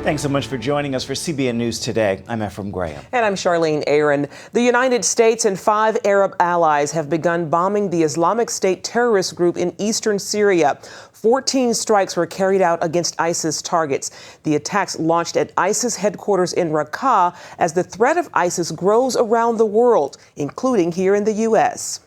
Thanks so much for joining us for CBN News Today. I'm Ephraim Graham. And I'm Charlene Aaron. The United States and 5 Arab allies have begun bombing the Islamic State terrorist group in eastern Syria. 14 strikes were carried out against ISIS targets. The attacks launched at ISIS headquarters in Raqqa as the threat of ISIS grows around the world, including here in the U.S.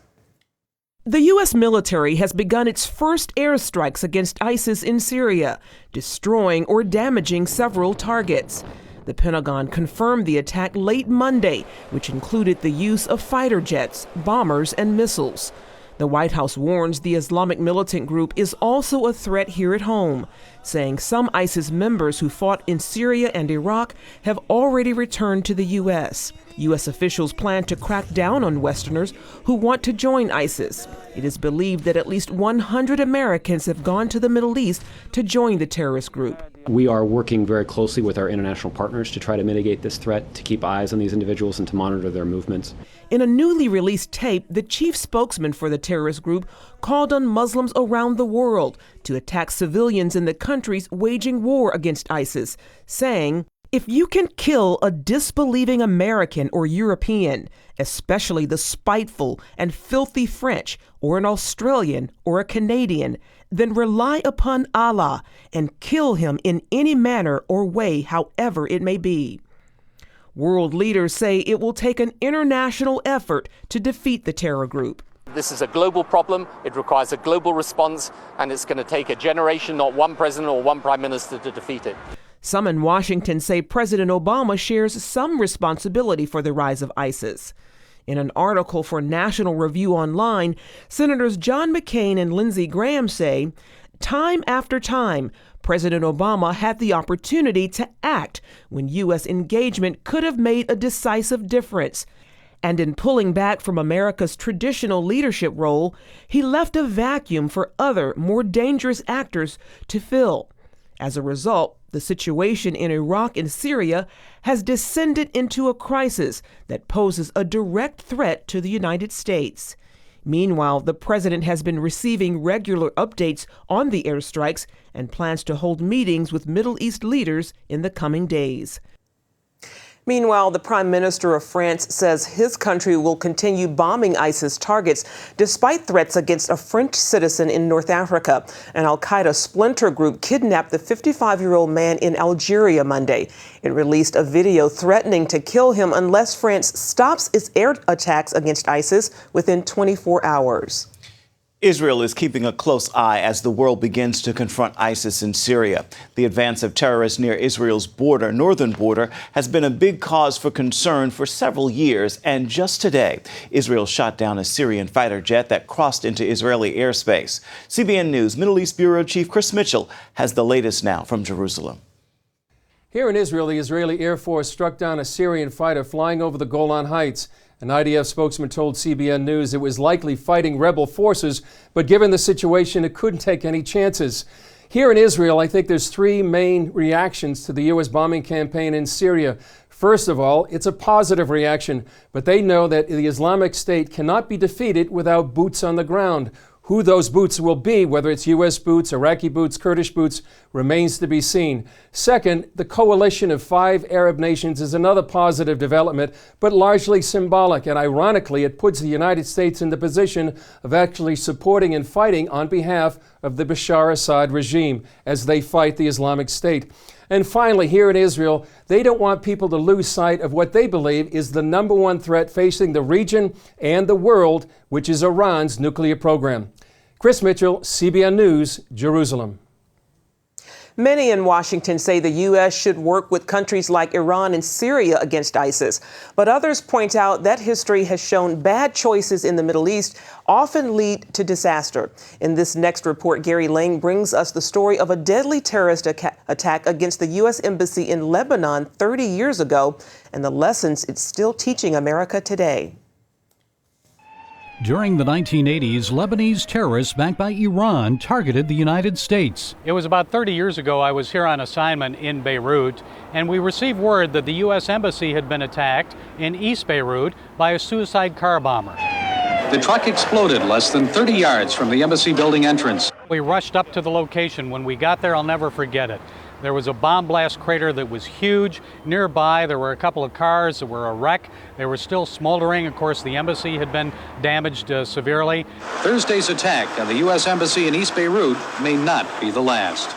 The U.S. military has begun its first airstrikes against ISIS in Syria, destroying or damaging several targets. The Pentagon confirmed the attack late Monday, which included the use of fighter jets, bombers, and missiles. The White House warns the Islamic militant group is also a threat here at home, saying some ISIS members who fought in Syria and Iraq have already returned to the U.S. U.S. officials plan to crack down on Westerners who want to join ISIS. It is believed that at least 100 Americans have gone to the Middle East to join the terrorist group. We are working very closely with our international partners to try to mitigate this threat, to keep eyes on these individuals and to monitor their movements. In a newly released tape, the chief spokesman for the terrorist group called on Muslims around the world to attack civilians in the countries waging war against ISIS, saying, "If you can kill a disbelieving American or European, especially the spiteful and filthy French, or an Australian or a Canadian, then rely upon Allah and kill him in any manner or way, however it may be." World leaders say it will take an international effort to defeat the terror group. This is a global problem. It requires a global response, and it's going to take a generation, not one president or one prime minister, to defeat it. Some in Washington say President Obama shares some responsibility for the rise of ISIS. In an article for National Review Online, Senators John McCain and Lindsey Graham say, time after time, President Obama had the opportunity to act when U.S. engagement could have made a decisive difference. And in pulling back from America's traditional leadership role, he left a vacuum for other, more dangerous actors to fill. As a result, the situation in Iraq and Syria has descended into a crisis that poses a direct threat to the United States. Meanwhile, the president has been receiving regular updates on the airstrikes and plans to hold meetings with Middle East leaders in the coming days. Meanwhile, the Prime Minister of France says his country will continue bombing ISIS targets despite threats against a French citizen in North Africa. An al-Qaeda splinter group kidnapped the 55-year-old man in Algeria Monday. It released a video threatening to kill him unless France stops its air attacks against ISIS within 24 hours. Israel is keeping a close eye as the world begins to confront ISIS in Syria. The advance of terrorists near Israel's northern border, has been a big cause for concern for several years. And just today, Israel shot down a Syrian fighter jet that crossed into Israeli airspace. CBN News Middle East Bureau Chief Chris Mitchell has the latest now from Jerusalem. Here in Israel, the Israeli Air Force struck down a Syrian fighter flying over the Golan Heights. An IDF spokesman told CBN News it was likely fighting rebel forces, but given the situation, it couldn't take any chances. Here in Israel, I think there's three main reactions to the U.S. bombing campaign in Syria. First of all, it's a positive reaction, but they know that the Islamic State cannot be defeated without boots on the ground. Who those boots will be, whether it's U.S. boots, Iraqi boots, Kurdish boots, remains to be seen. Second, the coalition of 5 Arab nations is another positive development, but largely symbolic. And ironically, it puts the United States in the position of actually supporting and fighting on behalf of the Bashar Assad regime as they fight the Islamic State. And finally, here in Israel, they don't want people to lose sight of what they believe is the number one threat facing the region and the world, which is Iran's nuclear program. Chris Mitchell, CBN News, Jerusalem. Many in Washington say the U.S. should work with countries like Iran and Syria against ISIS. But others point out that history has shown bad choices in the Middle East often lead to disaster. In this next report, Gary Lane brings us the story of a deadly terrorist attack against the U.S. Embassy in Lebanon 30 years ago and the lessons it's still teaching America today. During the 1980s, Lebanese terrorists backed by Iran targeted the United States. It was about 30 years ago. I was here on assignment in Beirut, and we received word that the U.S. Embassy had been attacked in East Beirut by a suicide car bomber. The truck exploded less than 30 yards from the embassy building entrance. We rushed up to the location. When we got there, I'll never forget it. There was a bomb blast crater that was huge. Nearby, there were a couple of cars that were a wreck. They were still smoldering. Of course, the embassy had been damaged severely. Thursday's attack on the U.S. Embassy in East Beirut may not be the last.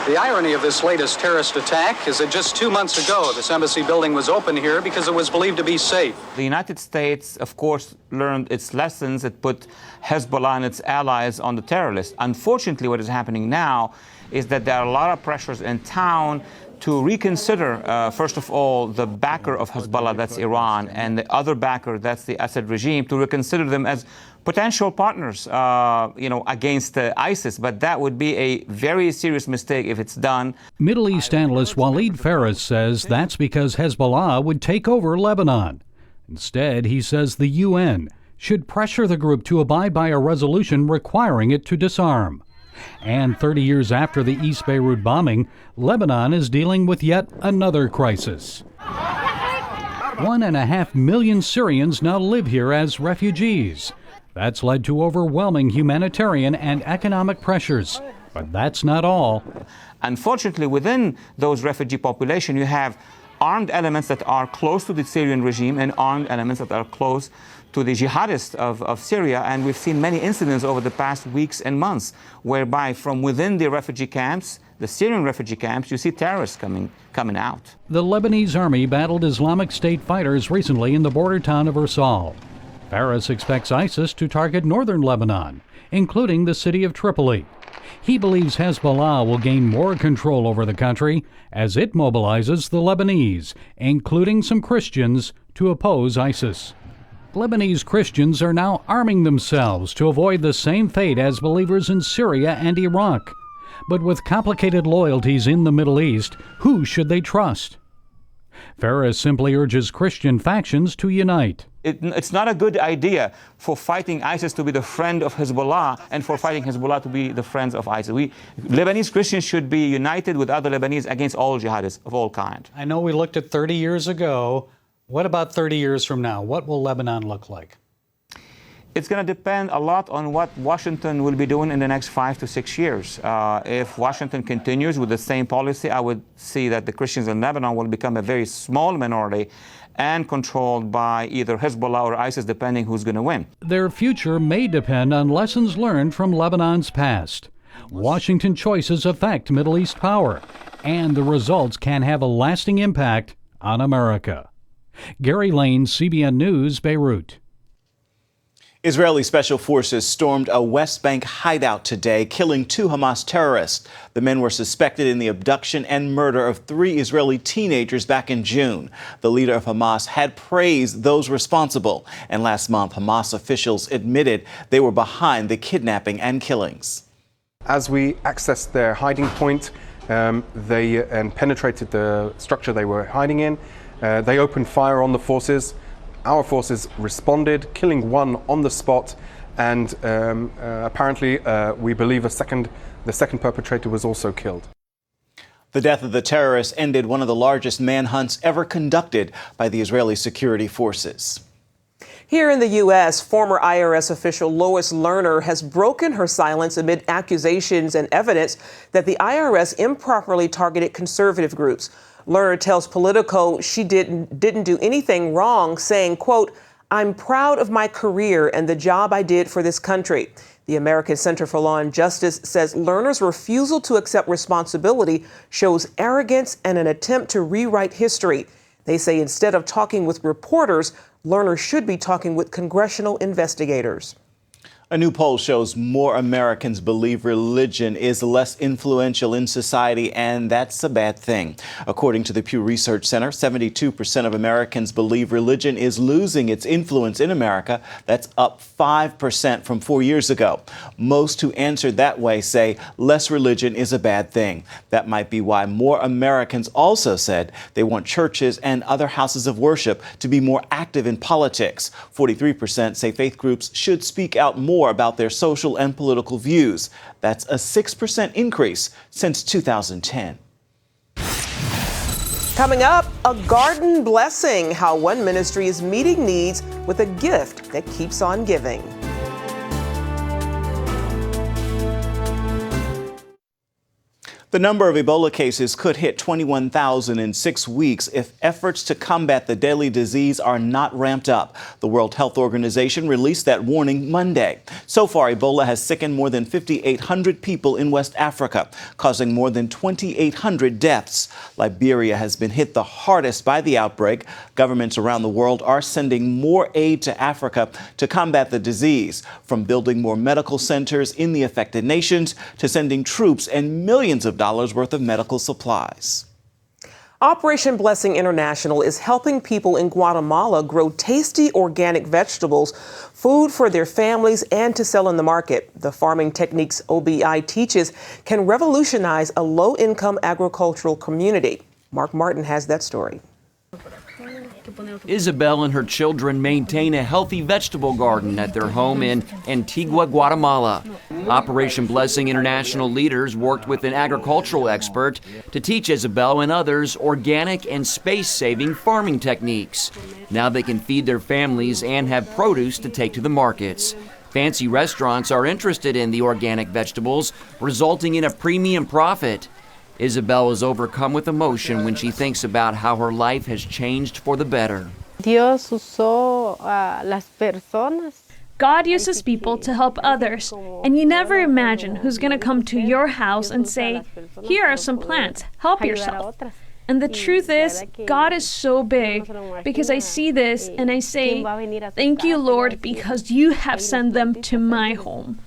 The irony of this latest terrorist attack is that just 2 months ago, this embassy building was open here because it was believed to be safe. The United States, of course, learned its lessons. It put Hezbollah and its allies on the terror list. Unfortunately, what is happening now is that there are a lot of pressures in town to reconsider, first of all, the backer of Hezbollah, that's Iran, and the other backer, that's the Assad regime, to reconsider them as potential partners, against ISIS. But that would be a very serious mistake if it's done. Middle East analyst Walid Faris says that's because Hezbollah would take over Lebanon. Instead, he says the UN should pressure the group to abide by a resolution requiring it to disarm. And 30 years after the East Beirut bombing, Lebanon is dealing with yet another crisis. 1.5 million Syrians now live here as refugees. That's led to overwhelming humanitarian and economic pressures. But that's not all. Unfortunately, within those refugee population, you have armed elements that are close to the Syrian regime and armed elements that are close to the jihadists of Syria. And we've seen many incidents over the past weeks and months whereby from within the refugee camps, the Syrian refugee camps, you see terrorists coming out. The Lebanese army battled Islamic State fighters recently in the border town of Irsal. Faris expects ISIS to target northern Lebanon, including the city of Tripoli. He believes Hezbollah will gain more control over the country as it mobilizes the Lebanese, including some Christians, to oppose ISIS. Lebanese Christians are now arming themselves to avoid the same fate as believers in Syria and Iraq. But with complicated loyalties in the Middle East, who should they trust? Faris simply urges Christian factions to unite. It's not a good idea for fighting ISIS to be the friend of Hezbollah and for fighting Hezbollah to be the friends of ISIS. Lebanese Christians should be united with other Lebanese against all jihadists of all kinds. I know we looked at 30 years ago. What about 30 years from now? What will Lebanon look like? It's going to depend a lot on what Washington will be doing in the next 5 to 6 years. If Washington continues with the same policy, I would see that the Christians in Lebanon will become a very small minority and controlled by either Hezbollah or ISIS, depending who's going to win. Their future may depend on lessons learned from Lebanon's past. Washington choices affect Middle East power, and the results can have a lasting impact on America. Gary Lane, CBN News, Beirut. Israeli special forces stormed a West Bank hideout today, killing 2 Hamas terrorists. The men were suspected in the abduction and murder of 3 Israeli teenagers back in June. The leader of Hamas had praised those responsible. And last month, Hamas officials admitted they were behind the kidnapping and killings. As we accessed their hiding point, they penetrated the structure they were hiding in. They opened fire on the forces. Our forces responded, killing 1 on the spot, and apparently we believe the second perpetrator was also killed. The death of the terrorist ended one of the largest manhunts ever conducted by the Israeli security forces. Here in the U.S., former IRS official Lois Lerner has broken her silence amid accusations and evidence that the IRS improperly targeted conservative groups. Lerner tells Politico she didn't do anything wrong, saying, quote, "I'm proud of my career and the job I did for this country." The American Center for Law and Justice says Lerner's refusal to accept responsibility shows arrogance and an attempt to rewrite history. They say instead of talking with reporters, Lerner should be talking with congressional investigators. A new poll shows more Americans believe religion is less influential in society, and that's a bad thing. According to the Pew Research Center, 72% of Americans believe religion is losing its influence in America. That's up 5% from 4 years ago. Most who answered that way say less religion is a bad thing. That might be why more Americans also said they want churches and other houses of worship to be more active in politics. 43% say faith groups should speak out more about their social and political views. That's a 6% increase since 2010. Coming up, a garden blessing, how one ministry is meeting needs with a gift that keeps on giving. The number of Ebola cases could hit 21,000 in 6 weeks if efforts to combat the deadly disease are not ramped up. The World Health Organization released that warning Monday. So far, Ebola has sickened more than 5,800 people in West Africa, causing more than 2,800 deaths. Liberia has been hit the hardest by the outbreak. Governments around the world are sending more aid to Africa to combat the disease, from building more medical centers in the affected nations to sending troops and millions of dollars worth of medical supplies. Operation Blessing International is helping people in Guatemala grow tasty organic vegetables, food for their families, and to sell in the market. The farming techniques OBI teaches can revolutionize a low-income agricultural community. Mark Martin has that story. Isabel and her children maintain a healthy vegetable garden at their home in Antigua, Guatemala. Operation Blessing International leaders worked with an agricultural expert to teach Isabel and others organic and space-saving farming techniques. Now they can feed their families and have produce to take to the markets. Fancy restaurants are interested in the organic vegetables, resulting in a premium profit. Isabel is overcome with emotion when she thinks about how her life has changed for the better. God uses people to help others, and you never imagine who's going to come to your house and say, "Here are some plants, help yourself." And the truth is, God is so big, because I see this and I say, "Thank you, Lord, because you have sent them to my home."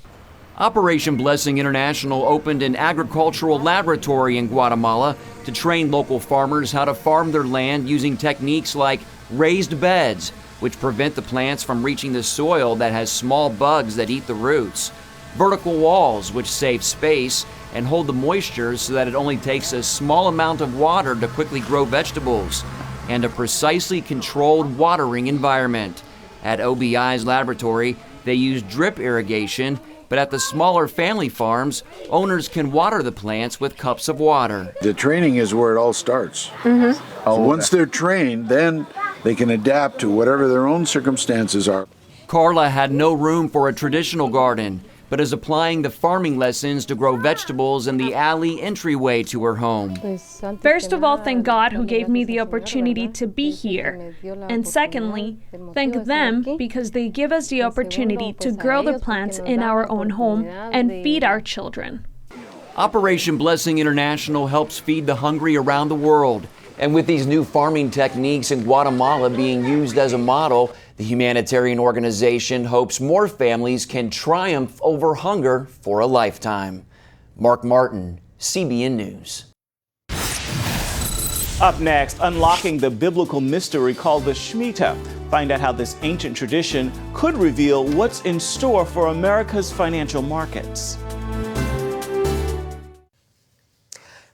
Operation Blessing International opened an agricultural laboratory in Guatemala to train local farmers how to farm their land using techniques like raised beds, which prevent the plants from reaching the soil that has small bugs that eat the roots, vertical walls, which save space and hold the moisture so that it only takes a small amount of water to quickly grow vegetables, and a precisely controlled watering environment. At OBI's laboratory, they use drip irrigation, but at the smaller family farms, owners can water the plants with cups of water. The training is where it all starts. Once they're trained, then they can adapt to whatever their own circumstances are. Carla had no room for a traditional garden, but is applying the farming lessons to grow vegetables in the alley entryway to her home. First of all, thank God who gave me the opportunity to be here. And secondly, thank them because they give us the opportunity to grow the plants in our own home and feed our children. Operation Blessing International helps feed the hungry around the world. And with these new farming techniques in Guatemala being used as a model, the humanitarian organization hopes more families can triumph over hunger for a lifetime. Mark Martin, CBN News. Up next, unlocking the biblical mystery called the Shemitah. Find out how this ancient tradition could reveal what's in store for America's financial markets.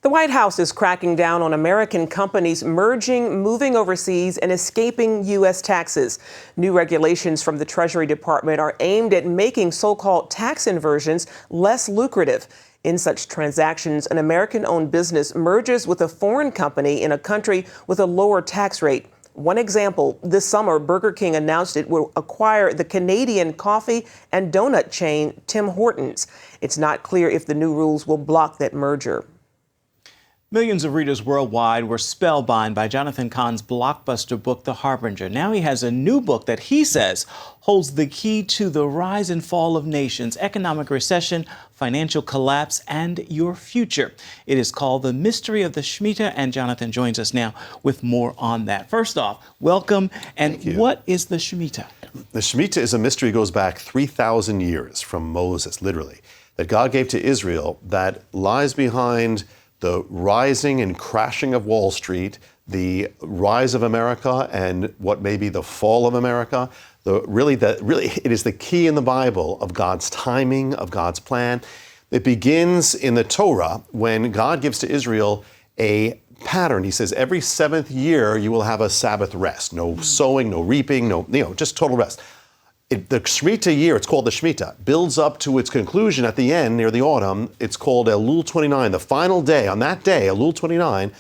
The White House is cracking down on American companies merging, moving overseas, and escaping U.S. taxes. New regulations from the Treasury Department are aimed at making so-called tax inversions less lucrative. In such transactions, an American-owned business merges with a foreign company in a country with a lower tax rate. One example, this summer, Burger King announced it will acquire the Canadian coffee and donut chain Tim Hortons. It's not clear if the new rules will block that merger. Millions of readers worldwide were spellbound by Jonathan Cahn's blockbuster book, The Harbinger. Now he has a new book that he says holds the key to the rise and fall of nations, economic recession, financial collapse, and your future. It is called The Mystery of the Shemitah, and Jonathan joins us now with more on that. First off, welcome. And what is the Shemitah? The Shemitah is a mystery that goes back 3,000 years from Moses, literally, that God gave to Israel that lies behind the rising and crashing of Wall Street, the rise of America, and what may be the fall of America. Really, it is the key in the Bible of God's timing, of God's plan. It begins in the Torah when God gives to Israel a pattern. He says, every 7th year you will have a Sabbath rest. No sowing, no reaping, just total rest. The Shemitah year, it's called the Shemitah, builds up to its conclusion at the end, near the autumn. It's called Elul 29, the final day. On that day, Elul 29,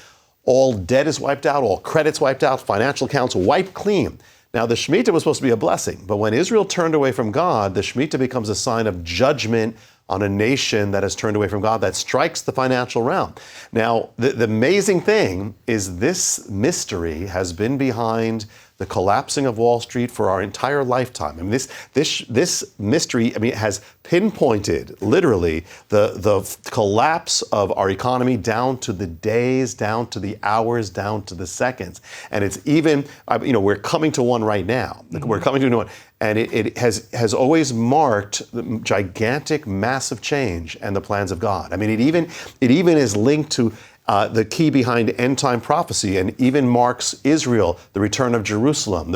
all debt is wiped out, all credit's wiped out, financial accounts wiped clean. Now, the Shemitah was supposed to be a blessing, but when Israel turned away from God, the Shemitah becomes a sign of judgment on a nation that has turned away from God, that strikes the financial realm. Now, the amazing thing is this mystery has been behind the collapsing of Wall Street for our entire lifetime. I mean, this mystery, I mean, has pinpointed literally the collapse of our economy down to the days, down to the hours, down to the seconds. And it's even, we're coming to one right now. Mm-hmm. We're coming to a new one. And it has always marked the gigantic, massive change and the plans of God. I mean, it even is linked to the key behind end-time prophecy, and even marks Israel, the return of Jerusalem.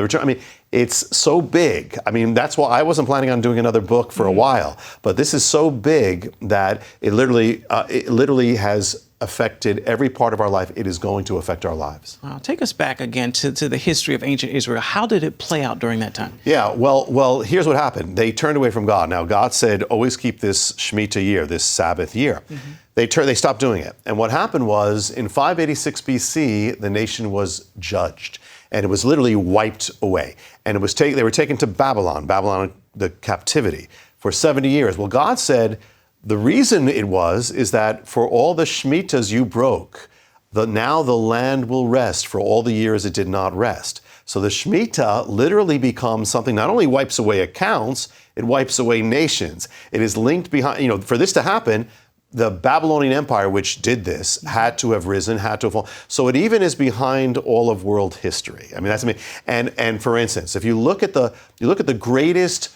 It's so big. I mean, that's why I wasn't planning on doing another book for a while. But this is so big that it literally has affected every part of our life. It is going to affect our lives. Take us back again to the history of ancient Israel. How did it play out during that time? Yeah, well, here's what happened. They turned away from God. Now, God said, always keep this Shemitah year, this Sabbath year. Mm-hmm. They stopped doing it. And what happened was, in 586 BC, the nation was judged. And it was literally wiped away. And they were taken to Babylon, the captivity, for 70 years. Well, God said, the reason is that for all the Shemitahs you broke, now the land will rest for all the years it did not rest. So the Shemitah literally becomes something, not only wipes away accounts, it wipes away nations. It is linked behind, for this to happen, the Babylonian Empire, which did this, had to have risen, had to have fallen. So it even is behind all of world history. I mean, that's amazing. And for instance, if you look at the greatest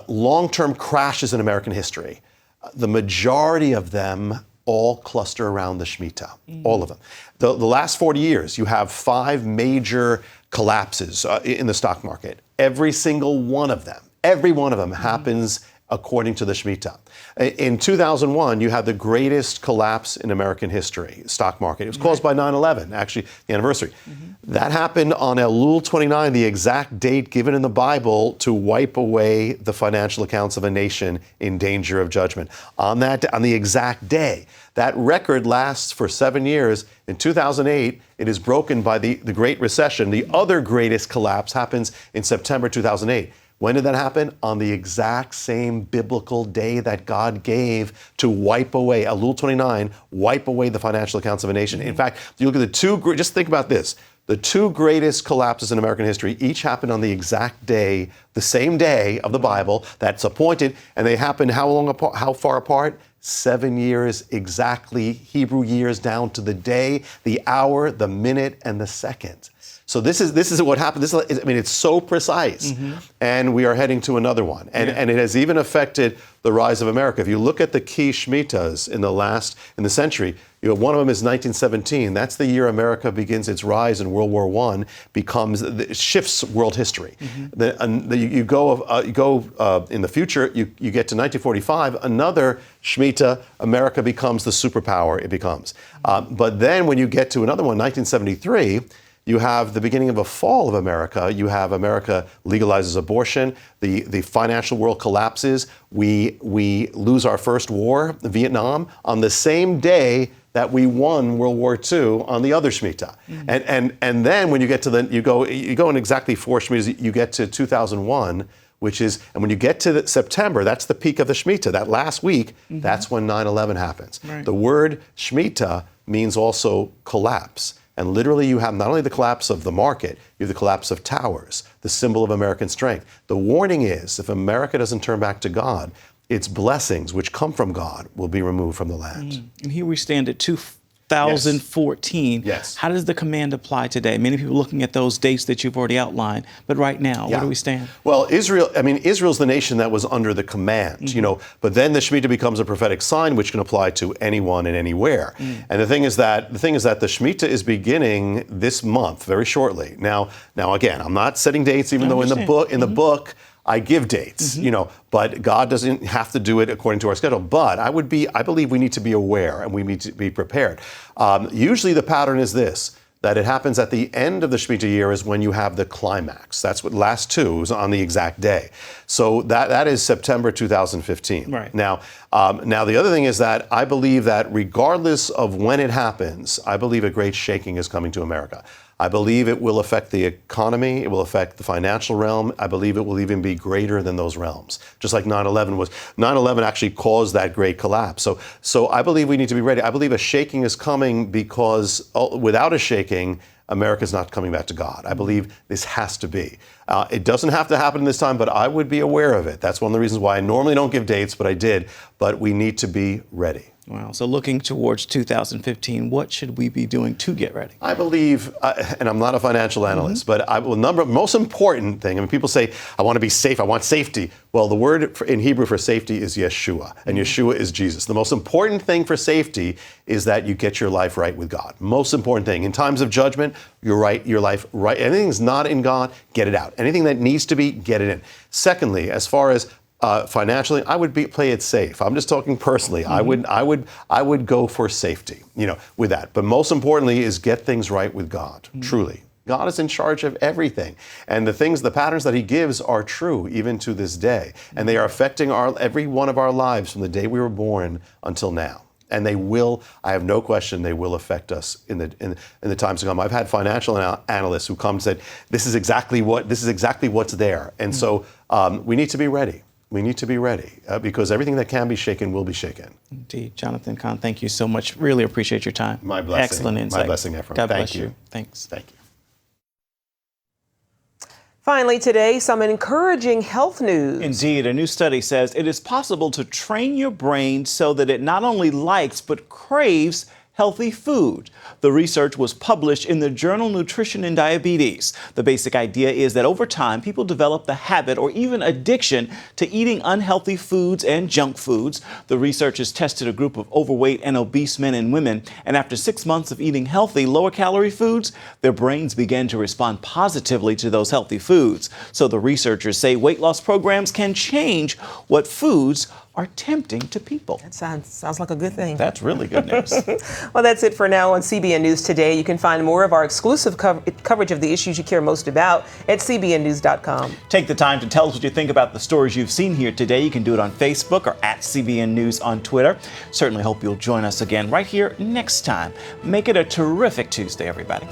long-term crashes in American history, the majority of them all cluster around the Shemitah, all of them. The last 40 years, you have 5 major collapses in the stock market. Every single one of them, happens according to the Shemitah. In 2001, you had the greatest collapse in American history, stock market. It was caused by 9/11, actually, the anniversary. Mm-hmm. That happened on Elul 29, the exact date given in the Bible to wipe away the financial accounts of a nation in danger of judgment. On the exact day. That record lasts for 7 years. In 2008, it is broken by the Great Recession. The other greatest collapse happens in September 2008. When did that happen? On the exact same biblical day that God gave to wipe away, Elul 29, wipe away the financial accounts of a nation. In fact, you look at just think about this. The 2 greatest collapses in American history each happened on the exact day, the same day of the Bible that's appointed, and they happened how far apart? 7 years exactly, Hebrew years down to the day, the hour, the minute, and the second. So this is what happened. It's so precise. Mm-hmm. And we are heading to another one. And it has even affected the rise of America. If you look at the key Shemitahs in the century, one of them is 1917. That's the year America begins its rise in World War I, shifts world history. Mm-hmm. You go in the future, you get to 1945, another Shemitah, America becomes the superpower it becomes. But then when you get to another one, 1973, you have the beginning of a fall of America. You have America legalizes abortion. The financial world collapses. We lose our first war, Vietnam, on the same day that we won World War II on the other Shemitah. Mm-hmm. And then when you get to you go in exactly 4 Shemitahs, you get to 2001, and when you get to September, that's the peak of the Shemitah. That last week, mm-hmm. that's when 9/11 happens. Right. The word Shemitah means also collapse. And literally you have not only the collapse of the market, you have the collapse of towers, the symbol of American strength. The warning is, if America doesn't turn back to God, its blessings, which come from God, will be removed from the land. And here we stand at 2014. Yes. How does the command apply today? Many people are looking at those dates that you've already outlined, but right now, where do we stand? Well, Israel's the nation that was under the command, mm-hmm. But then the Shemitah becomes a prophetic sign which can apply to anyone and anywhere. Mm. And the thing is that the Shemitah is beginning this month, very shortly. Now again, I'm not setting dates, even though in the book I give dates, mm-hmm. But God doesn't have to do it according to our schedule. But I believe we need to be aware and we need to be prepared. Usually the pattern is this, that it happens at the end of the Shemitah year is when you have the climax. That's what last 2 is on the exact day. So that is September 2015. Right. Now the other thing is that I believe that regardless of when it happens, I believe a great shaking is coming to America. I believe it will affect the economy. It will affect the financial realm. I believe it will even be greater than those realms, just like 9/11 was. 9/11 actually caused that great collapse. So I believe we need to be ready. I believe a shaking is coming because without a shaking, America's not coming back to God. I believe this has to be. It doesn't have to happen this time, but I would be aware of it. That's one of the reasons why I normally don't give dates, but I did. But we need to be ready. Wow. So looking towards 2015, what should we be doing to get ready? I believe, and I'm not a financial analyst, but most important thing, I mean, people say, I want to be safe, I want safety. Well, the word in Hebrew for safety is Yeshua, and Yeshua is Jesus. The most important thing for safety is that you get your life right with God. Most important thing. In times of judgment, your life right. Anything's not in God, get it out. Anything that needs to be, get it in. Secondly, as far as financially, I would play it safe. I'm just talking personally. I would go for safety, with that. But most importantly is get things right with God, truly. God is in charge of everything. And the patterns that he gives are true even to this day. And they are affecting every one of our lives from the day we were born until now. And they will, I have no question, they will affect us in the times to come. I've had financial analysts who come and said, this is exactly what's there. And so we need to be ready. We need to be ready because everything that can be shaken will be shaken. Indeed. Jonathan Cahn, thank you so much. Really appreciate your time. My blessing. Excellent insight. My blessing, Ephraim. God Thank bless you. Thanks. Thank you. Finally today, some encouraging health news. Indeed. A new study says it is possible to train your brain so that it not only likes but craves healthy food. The research was published in the journal Nutrition and Diabetes. The basic idea is that over time, people develop the habit or even addiction to eating unhealthy foods and junk foods. The researchers tested a group of overweight and obese men and women, and after 6 months of eating healthy, lower-calorie foods, their brains began to respond positively to those healthy foods. So the researchers say weight loss programs can change what foods are tempting to people. That sounds like a good thing. That's really good news. Well, that's it for now on CBN News Today. You can find more of our exclusive coverage of the issues you care most about at cbnnews.com. Take the time to tell us what you think about the stories you've seen here today. You can do it on Facebook or at CBN News on Twitter. Certainly hope you'll join us again right here next time. Make it a terrific Tuesday, everybody.